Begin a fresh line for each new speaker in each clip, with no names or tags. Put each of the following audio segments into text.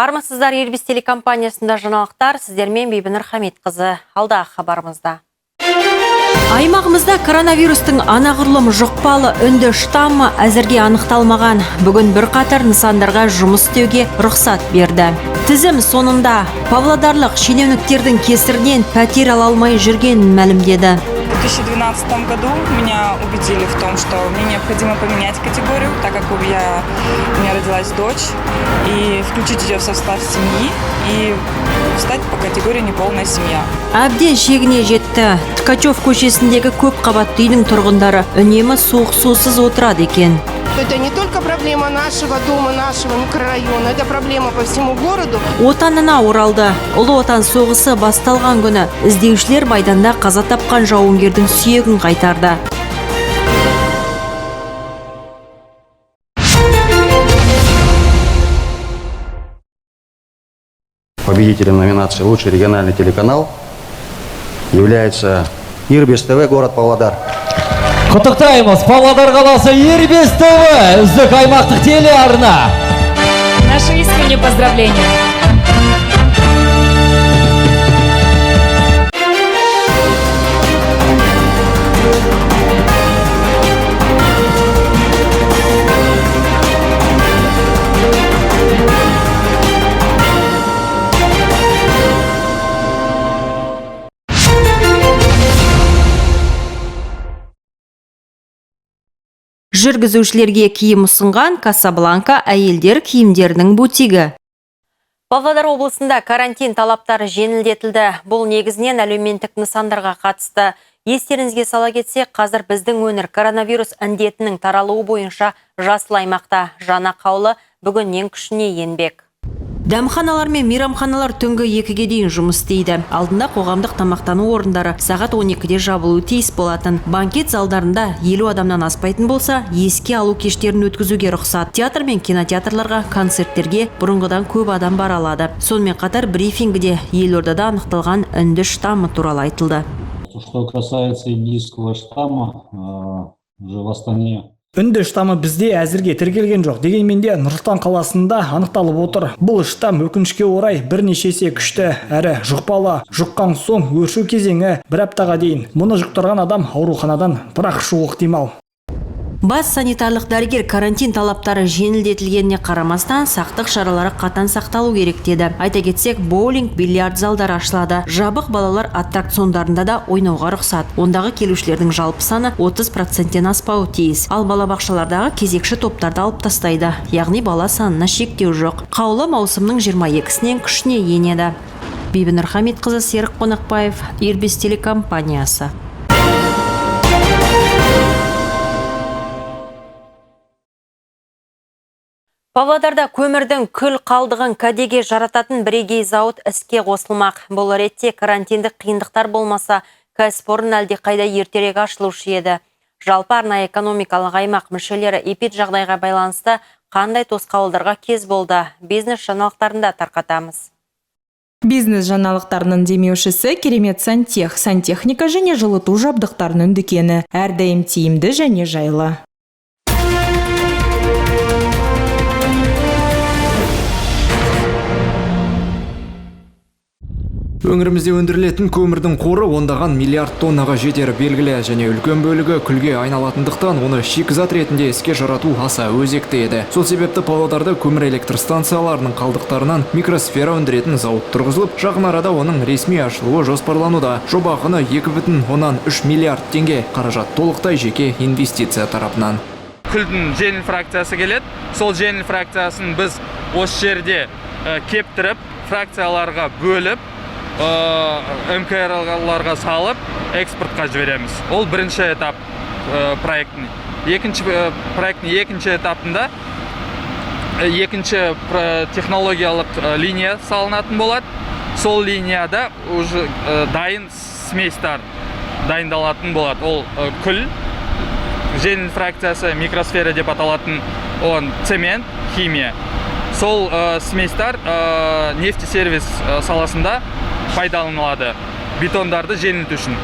Армысыздар, Елбіз телекомпаниясында жаңалықтар, сіздермен Бибінұр Хамитқызы. Алдағы хабарымызда. Аймағымызда коронавирустың анағұрлым жұқпалы үнді штаммы әзірге анықталмаған. Бүгін бірқатар нысандарға жұмыс істеуге рұқсат берді. Тізім соңында павлодарлық шенеуніктердің кесірінен пәтер ала алмай жүргенін мәлімдеді.
В 2012 году меня убедили в том, что мне необходимо поменять категорию, так как у меня родилась дочь, и включить ее в состав семьи и стать по категории неполная семья.
Әбден шегіне жетті. Ткачев көшесіндегі көп қабатты үйдің тұрғындары үнемі суық сусыз отырады екен.
Это не только проблема нашего дома, нашего микрорайона, это проблема по всему городу.
Отанына оралды. Ұлы отан соғысы басталған күні іздеушілер майданда қаза тапқан жауынгердің сүйегін қайтарды.
Победителем номинации «Лучший региональный телеканал» является Ирбис ТВ, город Павлодар.
Құттықтаймыз, Павлодар қаласы Ирбис ТВ, үздік аймақтық телеарна.
Наши искренние поздравления.
Жүргізушілерге киім ұсынған Касабланка әйелдер киімдерінің бутигі. Павлодар облысында карантин талаптары жеңілдетілді. Бұл негізінен әлеуметтік нысандарға қатысты. Естеріңізге сала кетсек, қазір біздің өңір коронавирус індетінің таралуы бойынша жасыл аймақта. Жаңа қаулы бүгіннен күшіне енбек. Дәмханалар мен мейрамханалар түнгі 2-ге дейін жұмыс істейді. Алдында қоғамдық тамақтану орындары сағат 12-де жабылуы тиіс болатын. Банкет залдарында 50 адамнан аспайтын болса, еске алу кештерін өткізуге рұқсат. Театр мен кинотеатрларға, концерттерге бұрынғыдан көп адам бара алады. Сонымен қатар брифингіде елордада анықталған үнді штаммы туралы айтылды.
Что касается индийского штамма, уже в Астане.
Үнді штамы бізде әзірге тіркелген жоқ. Дегенмен де Нұр-Сұлтан қаласында анықталып отыр. Бұл штам өкінішке орай бірнеше есе күшті әрі жұқпалы. Жұққан соң өршу кезеңі бір аптаға дейін. Мұны жұқтырған адам ауруханадан бірақ шығуы ықтимал.
Бас санитарлық дәрігер карантин талаптары жеңілдетілгеніне қарамастан сақтық шаралары қатаң сақталу керек деді. Айта кетсек, боулинг, бильярд залдары ашылады. Жабық балалар аттракциондарында да ойнауға рұқсат. Ондағы келушілердің жалпы саны 30%-тен аспауы тиіс. Ал балабақшалардағы кезекші топтарды алып тастайды. Яғни бала санына шектеу жоқ. Қаулы маусымның 22-сінен күшіне енеді. Бибінұр Хамитқызы, Серік Қонақбаев, Ирбис телекомпаниясы. Павлодарда көмірдің күл қалдығын кәдеге жарататын бірегей зауыт іске қосылмақ. Бұл ретте карантиндік қиындықтар болмаса, кәсіпорын әлдеқайда ертерек ашылушы еді. Жалпы арнайы экономикалық аймақ мүшелері эпид жағдайға байланысты қандай тосқауылдарға кез болды? Бизнес жаңалықтарында тарқатамыз.
Бизнес жаңалықтарының демеушісі керемет сантех, сантехника және жылыту жабдықтарының дүкені. Әрдайым тиімді және жайлы.
Өңірімізде өндірілетін көмірдің қоры ондаған миллиард тоннаға жетері белгілі, және үлкен бөлігі күлге айналатындықтан оны шикізат ретінде іске жарату аса өзекті еді. Сол себепті Павлодарда көмір электр станцияларының қалдықтарынан микросфера өндіретін зауыт тұрғызылып, жақын арада оның ресми ашылуы жоспарлануда. Жоба құны 2,3 миллиард теңге, қаражат толықтай жеке инвестиция тарапынан.
Күлдің жеңіл фракциясы келеді. Сол жеңіл фракциясын біз осы жерде кептіріп, фракцияларға бөліп, МКР-ларға салып, экспортқа жібереміз. Ол бірінші этап проекттің. Екінші этапында екінші технологиялық линия салынатын болады. Сол линияда уже дайын сместар дайындалатын болады. Ол күл, жеңіл фракциясы, микросфера деп аталатын, он цемент, химия. Сол сместар нефтесервис саласында пайдаланылады, бетондарды жеңілту үшін.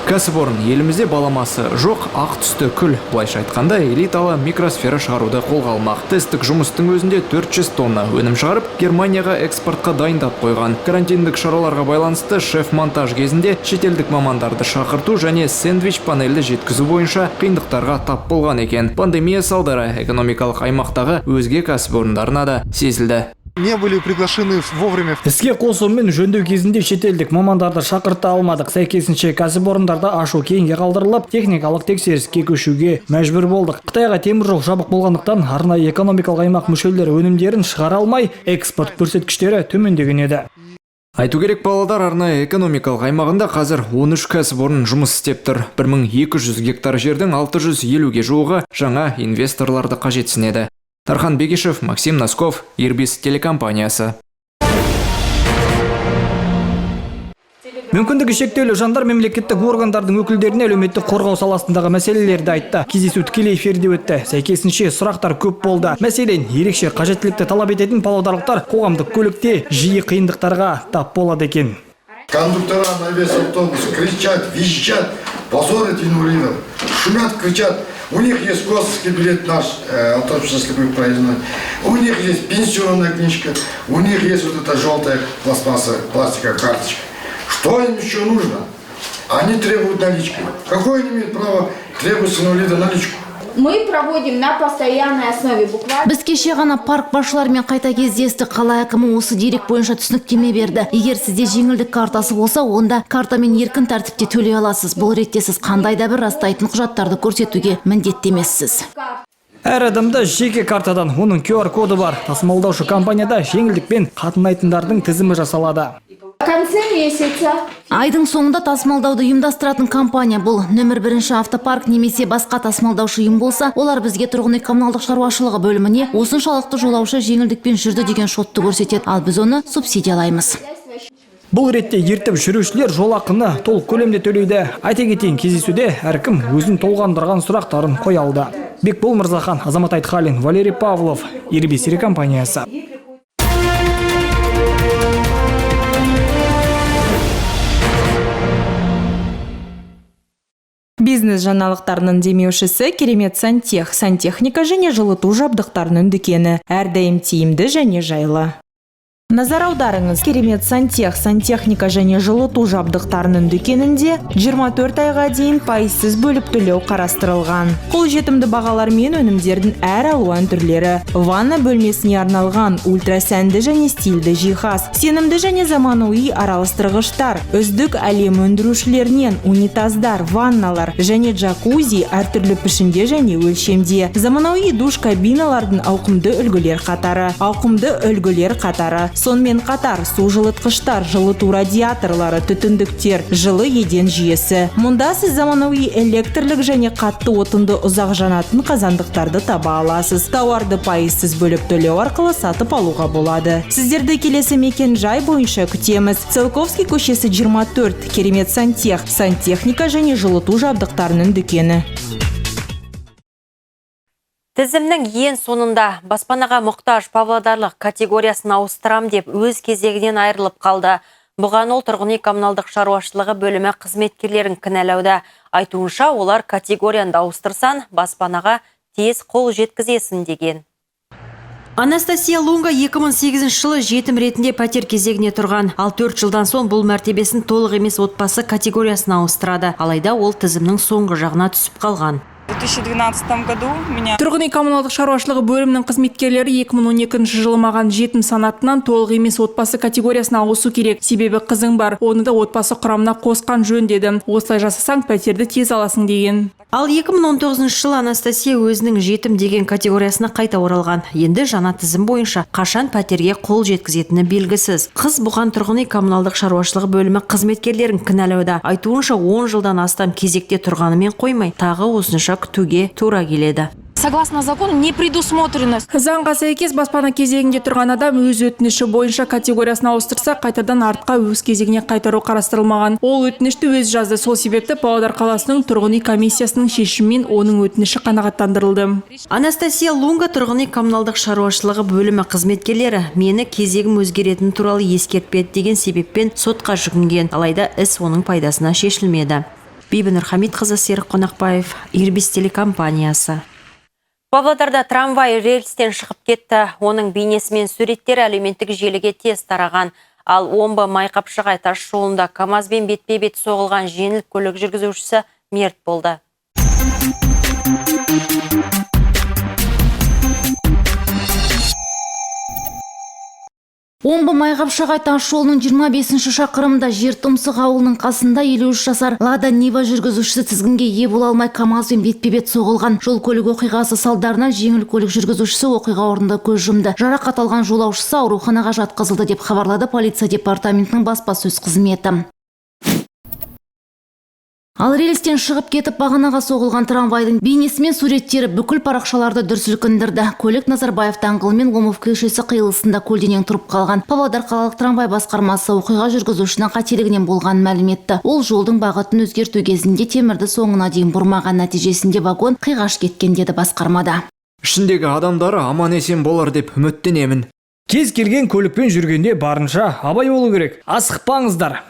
Кәсіпорын елімізде баламасы жоқ ақ түсті күл, былайша айтқанда элиталы микросфера шығаруды қолға алмақ. Тесттік жұмыстың өзінде 400 тонна өнім шығарып, Германияға экспортқа дайындап қойған. Карантиндік шараларға байланысты шеф-монтаж кезінде шетелдік мамандарды шақырту және сэндвич панельді жеткізу бойынша қиындықтарға тап болған екен. Пандемия салдары экономикалық аймақтағы өзге кәсіпорындарына да сезілді.
Не были приглашены вовремя.
Іске қосумен жөндеу кезінде шетелдік мамандарды шақырта алмадық. Сәйкесінше кәсіпорындарды ашу кейінге қалдырылып, техникалық тексеріске көшуге мәжбүр болдық. Қытайға теміржол жабық болғандықтан арнайы экономикалық аймақ мүшелері өнімдерін шығара алмай, экспорт көрсеткіштері төмендеген еді.
Айту керек, Павлодар арнайы экономикалық аймағында қазір 13 кәсіпорын жұмыс істеп тұр. 1200 гектар жердің 650-ге жуығы жаңа инвесторларды қажетсінеді. Тархан Бекешев, Максим Носков, Ирбис телекомпаниясы.
Мүмкіндігі шектеулі жандар мемлекеттік органдардың өкілдеріне әлеуметтік қорғау саласындағы мәселелерді айтты. Кездесу тікелей эфирде өтті. Сәйкесінше сұрақтар көп болды. Мәселен, ерекше қажеттілікті талап ететін павлодарлықтар қоғамдық көлікте жиі қиындықтарға тап болады екен.
Кондуктора на весь автобус кричат, визжат, позорят инвалидов, шумят, кричат. У них есть государственный билет наш, автобус слепых проездной. У них есть пенсионная книжка, у них есть вот эта желтая пластмасса, пластиковая карточка. Что им еще нужно? Они требуют наличку. Какое они имеют право требовать с инвалида наличку?
Мы проводим на постоянной основе буквально.
Біз кеше ғана парк басшыларымен қайта кездестік. Қала әкімі осы дерек бойынша түсініктеме берді. Егер сізде жеңілдік картасы болса, онда картамен еркін тәртіпте төлей аласыз. Бұл ретте сіз қандай да бір растайтын құжаттарды көрсетуге міндеттемессіз.
Әр адамда жеке картадан оның QR коды бар. Тасымалдаушы компанияда жеңілдікпен қатынайтындардың тізімі жасалады.
Айдың соңында тасымалдауды ұйымдастыратын компания бұл. Нөмір 1 автопарк немесе басқа тасымалдаушы ұйым болса, олар бізге тұрғын үй коммуналдық шаруашылығы бөліміне осыншалықты жолаушы жеңілдікпен жүрді деген шотты көрсетеді, ал біз оны субсидиялаймыз.
Бұл ретте ертіп жүрушілер жолақыны толық көлемде төлейді. Айта кетейін, кездесуде әркім өзін толғандырған сұрақтарын қоя алды. Бекбол Мырзахан, Азамат Айтқалин, Валерий Павлов, Ирбис телекомпаниясы.
Бизнес жаңалықтарының демеушісі керемет сантех, сантехника және жылыту жабдықтарының дүкені. Әрдайым тиімді және жайлы. Назар аударыңыз, керемет сантех, сантехника және жылыту жабдықтарының дүкенінде 24 айға дейін пайызсыз бөліп төлеу қарастырылған. Қолжетімді бағалармен өнімдердің әр алуан түрлері. Ванна бөлмесіне арналған ультрасәнді және стильді жиһаз, сенімді және заманауи араластырғыштар, үздік әлем өндірушілерінен унитаздар, ванналар және джакузи әртүрлі пішінде және өлшемде. Заманауи душ кабиналардың ауқымды үлгілер қатары. Сонымен қатар су жылытқыштар, жылыту радиаторлары, түтіндіктер, жылы еден жүйесі. Мұнда сіз заманауи электрлік және қатты отынды ұзақ жанатын қазандықтарды таба аласыз. Тауарды пайызсыз бөліп төлеу арқылы сатып алуға болады. Сіздерді келесі мекен жай бойынша күтеміз. Целковский көшесі 24, керемет сантех, сантехника және жылыту жабдықтарының дүкені.
Тізімнің ең соңында баспанаға мұқтаж павлодарлық категориясын ауыстырам деп өз кезегінен айырылып қалды. Бұған ол тұрғын үй коммуналдық шаруашылығы бөлімі қызметкерлерін кінәлауда. Айтуынша, олар категорияны ауыстырсан, баспанаға тез қол жеткізесін деген. Анастасия Лунга 2008 жылы жетім ретінде пәтер кезегіне тұрған. Ал 4 жылдан соң бұл мәртебесін толық емес отбасы категориясына ауыстырады. Алайда ол тізімнің соңғы жағына түсіп қалған.
В 2012 году меня...
Тұрғын үй коммуналдық шаруашылығы бөлімінің қызметкерлері 2012 жылы маған жетім санатынан толық емес отбасы категориясына ауысу керек. Себебі қызың бар, оны да отбасы құрамына қосқан жөн дедім. Осылай жасасаң пәтерді тез аласың деген.
Ал 2019 жылы Анастасия өзінің жетім деген категориясына қайта оралған. Енді жаңа тізім бойынша қашан пәтерге қол жеткізетіні белгісіз. Қыз бұған тұрғын үй коммуналдық шаруашылығы бөлімі қызметкерлерін кінәлауда. Айтуынша 10 жылдан астам кезекте тұрғанымен қоймай, тағы осынша күтуге тура келеді.
Согласно закону, не предусмотрено. Заңға сәйкес баспана кезегінде тұрған адам өз өтініші бойынша категориясына ауыстырса, қайтадан артқа өз кезегіне қайтару қарастырылмаған. Ол өтінішті өз жазды. Сол себепті Павлодар қаласының тұрғын үй комиссиясының шешімімен оның өтініші қанағаттандырылды.
Анастасия Лунга тұрғын үй коммуналдық шаруашылығы бөлімі қызметкерлері мені кезегім өзгеретін туралы ескертпеді деген себеппен сотқа жүгінген. Алайда іс оның пайдасына шешілмеді. Бибінұр Хамидқызы, Серік Қонақбаев, Ирбис телекомпаниясы. Павлодарда трамвай рельстен шығып кетті. Оның бейнесі мен суреттері әлеуметтік желіге тез тараған. Ал Омбы Майқапшығай тас жолында КамАЗбен бетпе-бет соғылған жеңіл көлік жүргізушісі мерт болды.
Омбы Майқапшығай тас жолының 25 шақырымында Жертұмсық ауылының қасында 53 жасар Лада Нива жүргізушісі тізгінге ие бола алмай КамАЗбен бетпе-бет соғылған. Жол көлік оқиғасы салдарынан жеңіл көлік жүргізушісі оқиға орнында көз жұмды. Жарақат алған жолаушысы ауруханаға жатқызылды деп хабарлады полиция департаментінің баспасөз қызметі. Ал рельстен шығып кетіп бағанаға соғылған трамвайдың бейнесі мен суреттері бүкіл парақшаларды дүр сілкіндірді. Көлік Назарбаев даңғылы мен Ломов көшесі қиылысында көлденең тұрып қалған. Павлодар қалалық трамвай басқармасы оқиға жүргізушінің қателігінен болған мәлім етті. Ол жолдың бағытын өзгерту кезінде темірді соңына дейін бұрмаған, нәтижесінде вагон қиғаш кеткен деді басқармада.
Ішіндегі адамдары аман-есен болар деп үміттенемін.
Кез келген көлікпен жүргенде барынша абай болу керек. Асықпаңыздар.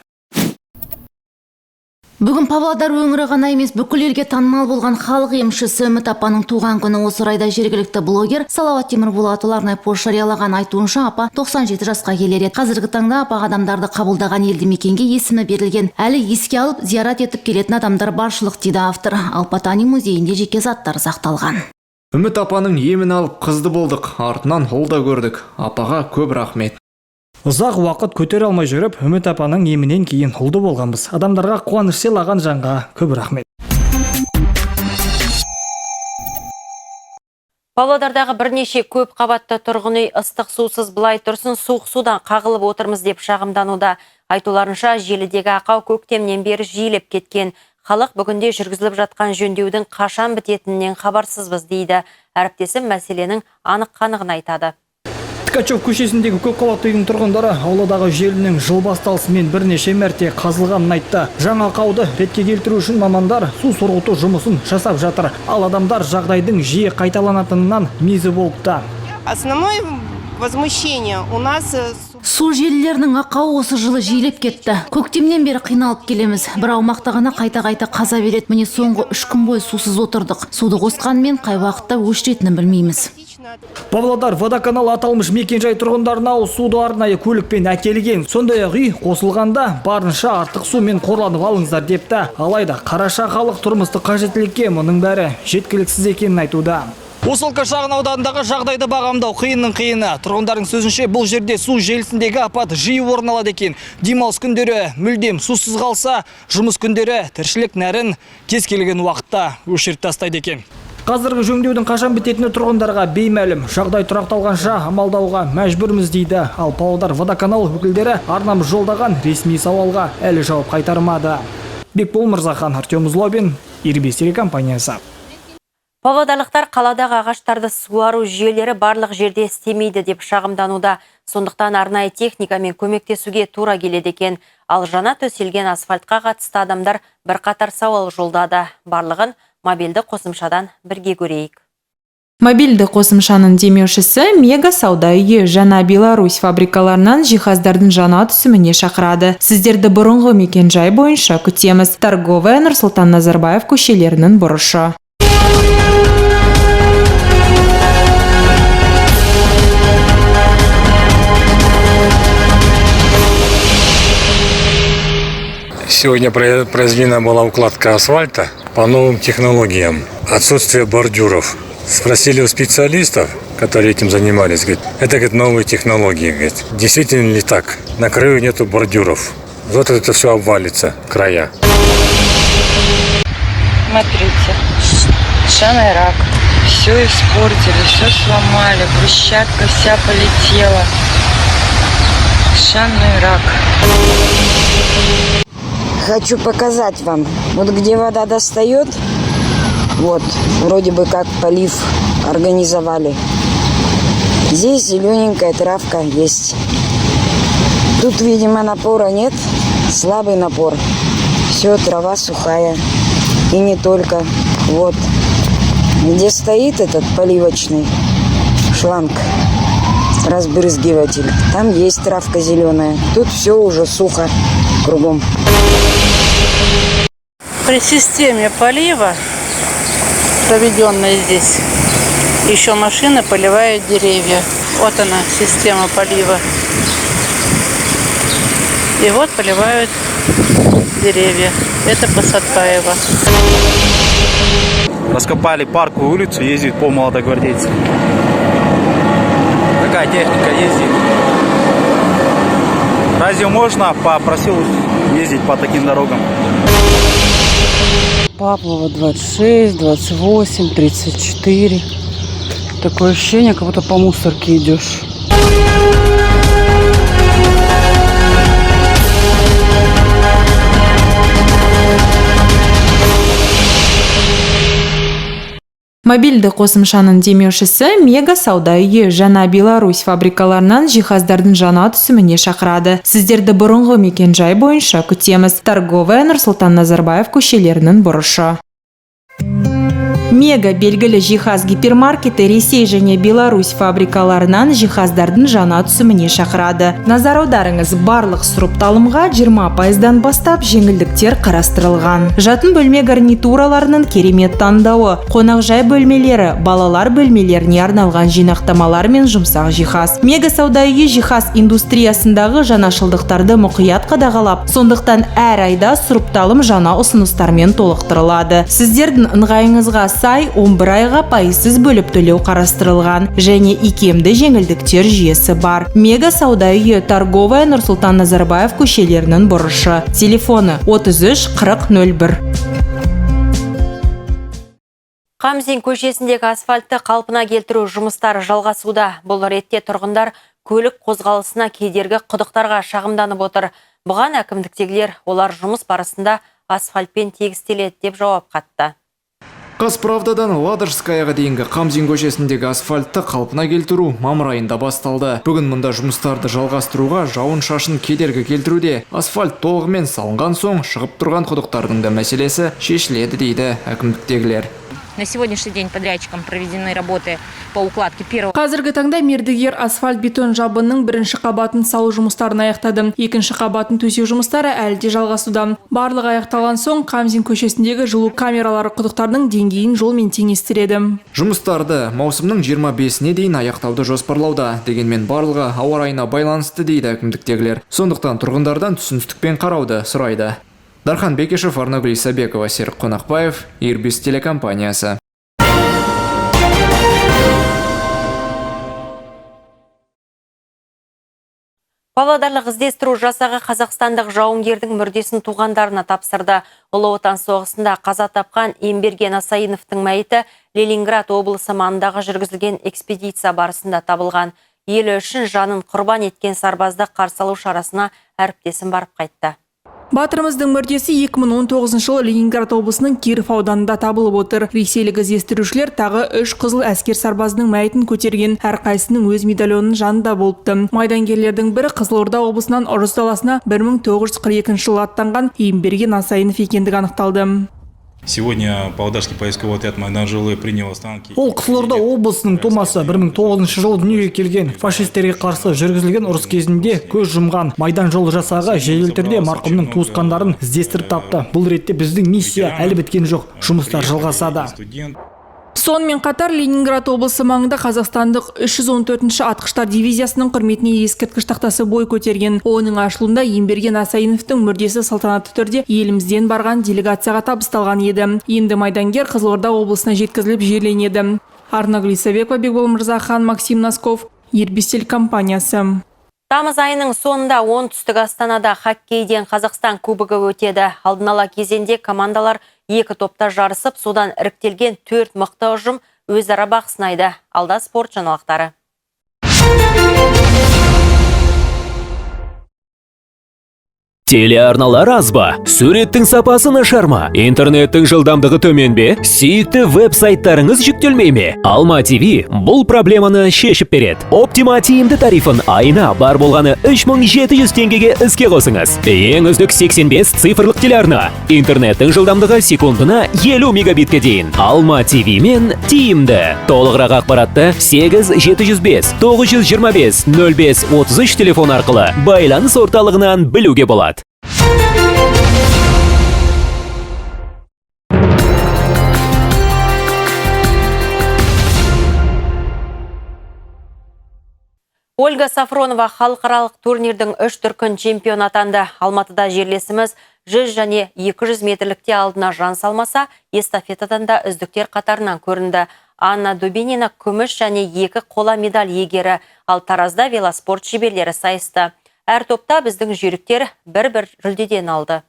Бүгін Павлодар өңірі ғана емес бүкіл елге танымал болған халық емшісі Үміт апаның туған күні. Осы орайда жергілікті блогер Салауат Темірболатұлы арнайы пост жариялаған. Айтуынша апа 97 жасқа келер еді. Қазіргі таңда апа адамдарды қабылдаған елді мекенге есімі берілген. Әлі еске алып зиярат етіп келетін адамдар баршылық дейді автор. Алпатани музейінде жеке заттар сақталған.
Үміт апаның емін алып қызды болдық, артынан ұл да көрдік. Апаға көп рахмет.
Ұзақ уақыт көтере алмай жүріп, Үміт апаның емінен кейін ұлды болғанбыз. Адамдарға қуаныш сыйлаған жанға көп рахмет.
Павлодардағы бірнеше көп қабатты тұрғын үй ыстық сусыз былай тұрсын суық судан қағылып отырмыз деп шағымдануда. Айтуларынша желідегі ақау көктемнен бері жиілеп кеткен. Халық бүгінде жүргізіліп жатқан жөндеудің қашан бітетінен хабарсызбыз дейді. Әріптесім мәселенің анық-қанығын айтады.
Ткачев көшесіндегі көпқабатты үйдің тұрғындары ауладағы желінің жыл басталысымен бірнеше мәрте қазылғанын айтты. Жаңа ақауды ретке келтіру үшін мамандар су сорғыту жұмысын жасап жатыр. Ал адамдар жағдайдың жиі қайталанатынынан мезі болыпты.
Основное возмущение у нас...
Су желілерінің ақауы осы жылы жиілеп кетті. Көктемнен бері қиналып келеміз. Бір аумақта ғана қайта-қайта қаза береді. Міне соңғы 3 күн бойы сусыз отырдық. Суды қосқанмен қай уақытта өшіретінін білмейміз.
Павлодар водоканал аталмыш мекенжай тұрғындарына суды арнайы көлікпен әкелген. Сондай-ақ үй қосылғанда барынша артық сумен қорланып алыңыздар депті. Алайда қараша халық тұрмыстық қажеттілікке мұның бәрі жеткіліксіз екенін айтуда. Осылка шағын ауданындағы жағдайды бағамдау қиынның қиыны. Тұрғындардың сөзінше бұл жерде су желісіндегі апат жиі орын алады екен. Демалыс күндері мүлдем сусыз қалса, жұмыс күндері тіршілік нәрін кез келген уақытта өшіріп тастайды екен. Қазіргі жөндеудің қашан бітетіні тұрғындарға беймәлім. Жағдай тұрақталғанша амалдауға мәжбүрміз дейді. Ал Павлодар водоканал өкілдері арнамыз жолдаған ресми сауалға әлі жауап қайтармады. Бекбол Мырзахан, Артем Злобин, Ирбис телекомпаниясы.
Павлодарлықтар қаладағы ағаштарды суару жүйелері барлық жерде істемейді деп шағымдануда. Сондықтан арнайы техникамен көмектесуге тура келеді екен. Ал жаңа төселген асфальтқа қатысты адамдар бірқатар сауал жолдады. Барлығын мобильді қосымшадан бірге көрейік.
Мобильді қосымшаның демеушісі Мега сауда үйі жаңа Беларусь фабрикаларынан жиһаздардың жаңа түсіміне шақырады. Сіздерді бұрынғы мекенжай бойынша күтеміз. Торговая Нұрсұлтан Назарбаев көшелерінің бұрышы.
Сегодня произведена была укладка асфальта по новым технологиям. Отсутствие бордюров. Спросили у специалистов, которые этим занимались, говорит, это говорит, новые технологии. Говорит. Действительно ли так? На краю нету бордюров. Вот это все обвалится, края.
Смотрите, шаный рак. Все испортили, все сломали, брусчатка вся полетела. Шанный рак.
Хочу показать вам, вот где вода достает, вот, вроде бы как полив организовали. Здесь зелененькая травка есть. Тут, видимо, напора нет, слабый напор. Все, трава сухая. И не только. Вот, где стоит этот поливочный шланг, разбрызгиватель, там есть травка зеленая. Тут все уже сухо кругом.
При системе полива, проведенной здесь, еще машины поливают деревья. Вот она, система полива. И вот поливают деревья. Это Посадбаева.
Раскопали парковую улицу, ездит по молодогвардейцам. Такая техника ездит. Разве можно по проселку ездить по таким дорогам?
Павлова 26, 28, 34. Такое ощущение, как будто по мусорке идешь.
Мобильді қосымшаның демеушісі Мега сауда үйі жаңа Беларусь фабрикаларынан жиһаздардың жаңа түсіміне шақырады. Сіздерді бұрынғы мекен-жай бойынша күтеміз. Торговая Нұрсұлтан Назарбаев көшелерінің бұрышы. Мега белгілі жиһаз гипермаркеті Ресей және Беларусь фабрикаларынан жиһаздардың жаңа түсіміне шақырады. Назар аударыңыз, барлық сұрыпталымға 20%-дан бастап жеңілдіктер қарастырылған. Жатын бөлме гарнитураларының керемет таңдауы, қонақжай бөлмелері, балалар бөлмелеріне арналған жинақтамалар мен жұмсақ жиһаз. Мега сауда үйі жиһаз индустриясындағы жаңашылдықтарды мұқият қадағалап, сондықтан әр айда сұрыпталым жаңа ұсыныстармен толықтырылады. Сіздердің ыңғайыңызға сай 11 айға пайызсыз бөліп төлеу қарастырылған және икемді жеңілдіктер жүйесі бар. Мега сауда үйі Торговая Нұрсұлтан Назарбаев көшелерінің бұрышы. Телефоны 33 40 01.
Қамзин көшесіндегі асфальтты қалпына келтіру жұмыстары жалғасуда. Бұл ретте тұрғындар көлік қозғалысына кедергі құдықтарға шағымданып отыр. Бұған әкімдіктегілер олар жұмыс барысында асфальтпен тегістеледі деп жауап қатты.
Қазправдадан Ладожскаяға дейінгі Қамзин көшесіндегі асфальтты қалпына келтіру мамыр айында басталды. Бүгін мұнда жұмыстарды жалғастыруға жауын-шашын кедергі келтіруде. Асфальт толығымен салынған соң шығып тұрған құдықтардың да мәселесі шешіледі дейді әкімдіктегілер.
На сегодняшний день подрядчиком проведены работы по укладке первого.
Қазіргі таңда мердігер асфальт бетон жабынның бірінші қабатын салу жұмыстарын аяқтады. Екінші қабатын төсеу жұмыстары әлі де жалғасуда. Барлығы аяқталған соң Қамзин көшесіндегі жылу камералары құдықтардың деңгейін жолмен теңестіреді.
Жұмыстарды маусымның 25-не дейін аяқтауды жоспарлауда. Дегенмен барлығы ауа райына байланысты дейді әкімдіктегілер. Сондықтан тұрғындардан түсіністікпен қарауды сұрайды. Дархан Бекешев, Арнагүл Исабекова, Серік Қонақбаев, Ирбис телекомпаниясы.
Павлодарлық іздестіру жасағы қазақстандық жауынгердің мүрдесін туғандарына тапсырды. Ұлы отан соғысында қаза тапқан Емберген Асайыновтың мәйіті Ленинград облысы маңындағы жүргізілген экспедиция барысында табылған. Елі үшін жанын құрбан еткен сарбазды қарсы алу шарасына әріптесім барып қайтты.
Батырымыздың мүрдесі 2019 жылы Ленинград облысының Киров ауданында табылып отыр. Ресейлік іздестірушілер тағы 3 қызыл әскер сарбазының мәйітін көтерген, әрқайсының өз медальонының жанында болыпты. Майдангерлердің бірі Қызылорда облысынан ұрыс даласына 1942 жылы аттанған Емберген Асайынов екендігі анықталды.
Сегодня Павлодарский поисковый отряд Майданжилы принял останки.
Ол Қызылорда облысының тумасы 1909 жылы дүниеге келген, фашистерге қарсы жүргізілген ұрыс кезінде көз жұмған. Майданжолы жасағы жедел түрде марқұмның туысқандарын іздестіріп тапты. Бұл ретте біздің миссия әлі біткен жоқ, жұмыстар жалғасады.
Сонымен қатар Ленинград облысы маңында қазақстандық 314-ші атқыштар дивизиясының құрметіне ескерткіш тақтасы бой көтерген. Оның ашылуында Емберген Асайыновтың мүрдесі салтанатты түрде елімізден барған делегацияға табысталған еді. Енді майдангер Қызылорда облысына жеткізіліп жерленеді. Арнагүл Исабекова, Бекбол Мырзахан, Максим Носков, Ирбис телекомпаниясы.
Тамыз айының соңында оңтүстік Астанада хоккейден Қазақстан кубогы өтеді. Алдын ала кезеңде командалар 2 топта жарысып, содан іріктелген 4 мықты ұжым өзара бақ сынайды. Алда спорт жаңалықтары.
Телеарналар аз ба? Суреттің сапасы нашар ма? Интернеттің жылдамдығы төмен бе? Сүйікті веб-сайттарыңыз жүктелмей ме? Alma TV бұл проблеманы шешіп береді. Optima тиімді тарифын айына бар болғаны 3700 теңгеге іске қосыңыз. Ең үздік 85 цифрлық телеарна. Интернеттің жылдамдығы секундына 50 мегабитке дейін. Alma TV мен тиімді. Толығырақ ақпаратты 8705 925 0533 телефон арқылы байланыс орталығынан білуге болады.
Ольга Сафронова халықаралық турнирдің 3 дүркін чемпион атанды. Алматыда жерлесіміз 100 және 200 метрлікте алдына жан салмаса, эстафетадан да үздіктер қатарынан көрінді. Анна Дубинина күміс және 2 қола медаль егері, ал таразда велоспорт шеберлері сайысты. Әр топта біздің жүйріктер бір-бір жүлдеден алды.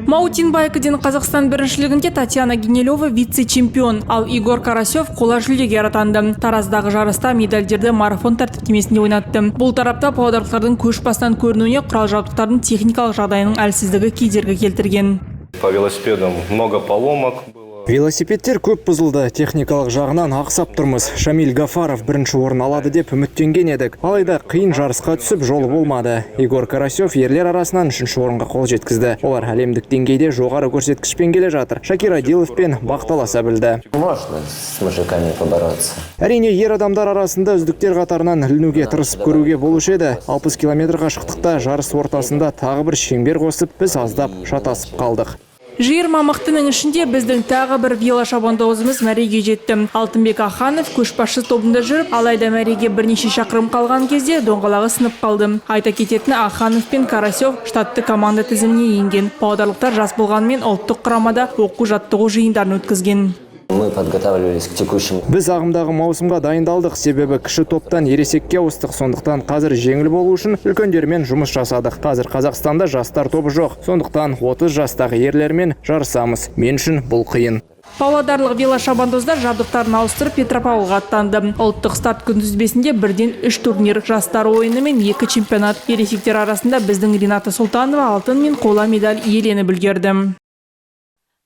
Маутин байкіден Қазақстан біріншілігінде Татьяна Генелева вице-чемпион, ал Игорь Карасев қола жүлдегер атанды. Тараздағы жарыста медальдерді марафон тәртіптемесінде ойнатты. Бұл тарапта павлодарлықтардың көш басынан көрінуіне құрал жабдықтардың техникалық жағдайының әлсіздігі кедергі келтірген.
По велосипедам много поломок.
Велосипедтер көп бұзылды, техникалық жағынан ақсап тұрмыз. Шамиль Гафаров бірінші орын алады деп үміттенген едік. Алайда қиын жарысқа түсіп жолы болмады. Игорь Карасев ерлер арасынан 3-ші орынға қол жеткізді. Олар әлемдік деңгейде жоғары көрсеткішпен келе жатыр. Шакир Адиловпен бақталаса білді.
Можно с мужиками побороться.
Әрине, ер адамдар арасында үздіктер қатарынан ілінуге тырысып көруге болушы еді. 60 км қашықтықта жарыс ортасында тағы бір шеңбер қосып, біз аздап шатасып қалдық.
Жиырма мықтының ішінде біздің тағы бір велошабандозымыз мәреге жетті. Алтынбек Аханов көшбасшы тобында жүріп, алайда мәреге бірнеше шақырым қалған кезде доңғалағы сынып қалды. Айта кететіні, Аханов пен Карасев штатты команда тізіміне енген. Павлодарлықтар жас болғанымен ұлттық құрамада оқу-жаттығу жиындарын өткізген.
Мы подготавливались к текущему.
Біз ағымдағы маусымға дайындалдық, себебі кіші топтан ересекке ауыстық, сондықтан қазір жеңіл болу үшін үлкендермен жұмыс жасадық. Қазір Қазақстанда жастар тобы жоқ, сондықтан 30 жастағы ерлермен жарысамыз. Мен үшін бұл қиын.
Павлодарлық велошабандоздар жабдықтарын ауыстырып Петропавлға аттанды. Ұлттық старт күнтізбесінде бірден 3 турнир, жастар ойыны мен 2 чемпионат. Ересектер арасында біздің Рената Сұлтанова алтын мен қола медаль иеленіп үлгерді.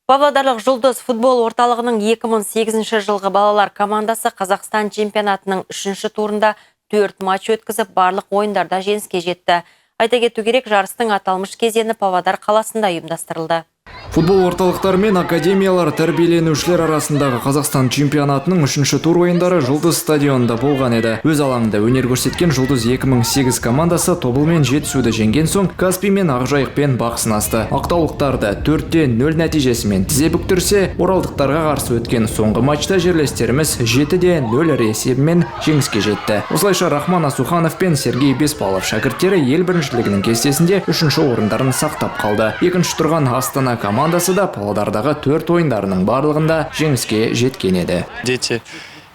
Павлодарлық жұлдыз футбол орталығының 2008 жылғы балалар командасы Қазақстан чемпионатының 3-ші турында 4 матч өткізіп, барлық ойындарда жеңіске жетті. Айта кету керек, жарыстың аталмыш кезеңі Павлодар қаласында ұйымдастырылды.
Футбол орталықтары мен академиялар тәрбиеленушілер арасындағы Қазақстан чемпионатының 3-ші тур ойындары Жұлдыз стадионында болған еді. Өз алаңында өнер көрсеткен Жұлдыз 2008 командасы тобылмен жетісуді жеңген соң Каспий мен Ақжайықпен бақ сынасты. Ақтаулықтарды 4-0 нәтижесімен тізе бүктірсе, оралдықтарға қарсы өткен соңғы матчта жерлестеріміз 7-0 есебімен жеңіске жетті. Осылайша Рахман Асуханов пен Сергей Беспалов шәкірттері ел біріншілігінің кестесінде 3-ші орындарын сақтап қалды. Екінші тұрған Астана командасы да Павлодардағы 4 ойындарының барлығында жеңіске жеткен еді.
Дети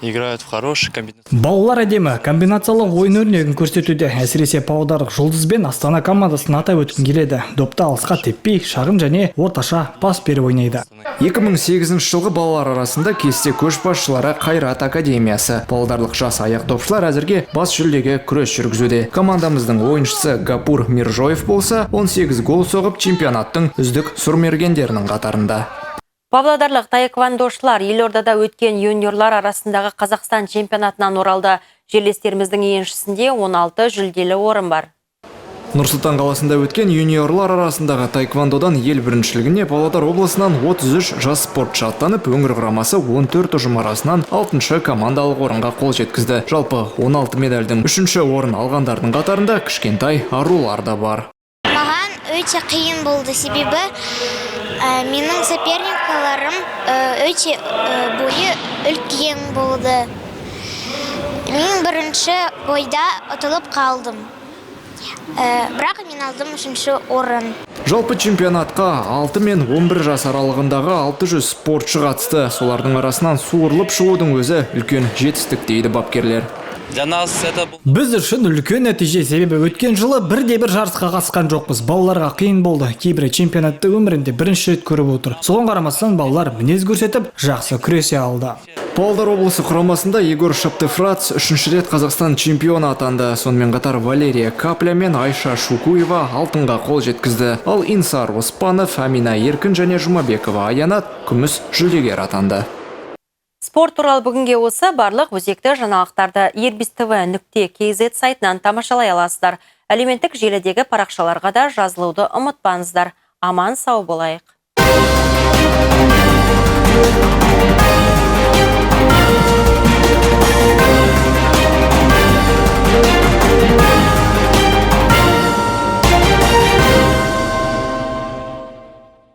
играют в хороший комбинация.
Балалар әдемі комбинациялық ойын өрнегін көрсетуде. Әсіресе Павлодарлық Жұлдыз бен Астана командасын атап өткім келеді. Допта алысқа теппей, шағын және орташа пас беріп ойнайды.
2008 жылғы балалар арасында кесте көшбасшылары Қайрат академиясы. Павлодарлық жас аяқ допшылар әзірге бас жүлдеге күрес жүргізуде. Командамыздың ойыншысы Гапур Миржоев болса, 18 гол соғып чемпионаттың үздік сұрмергендерінің қатарында.
Павлодарлық таэквондошылар елордада өткен юниорлар арасындағы Қазақстан чемпионатынан оралды. Жерлестеріміздің еншісінде 16 жүлделі орын бар.
Нұрсұлтан қаласында өткен юниорлар арасындағы таэквондодан ел біріншілігіне Павлодар облысынан 33 жас спортшы аттанып, өңір құрамасы 14 ұжым арасынан 6-шы командалық орынға қол жеткізді. Жалпы 16 медальдің 3-ші орын алғандардың қатарында кішкентай арулар да бар.
Маған өте қиын болды, себебі менің соперникаларым өте бойы үлкен болды. Мен бірінші бойда ұтылып қалдым. Бірақ мен алдым 3-ші орын.
Жалпы чемпионатқа 6 мен 11 жас аралығындағы 600 спортшы қатысты. Солардың арасынан суырылып шығудың өзі үлкен жетістік дейді бапкерлер.
Біз үшін үлкен нәтиже, себебі өткен жылы бірде-бір жарысқа қатысқан жоқпыз. Балаларға қиын болды. Кейбірі чемпионатты өмірінде бірінші рет көріп отыр. Соған қарамастан балалар мінез көрсетіп, жақсы күресе алды.
Павлодар облысы құрамасында Егор Шаптыфрац 3-ші рет Қазақстан чемпионы атанды. Сонымен қатар Валерия Капля мен Айша Шукуева алтынға қол жеткізді. Ал Инсар Оспанов, Амина Еркін және Жұмабекова Аянат күміс жүлдегер атанды.
Спорт туралы бүгінге осы, барлық өзекті жаңалықтарды erbistv.kz сайтынан тамашалай аласыздар. Әлеуметтік желідегі парақшаларға да жазылуды ұмытпаңыздар. Аман сау болайық.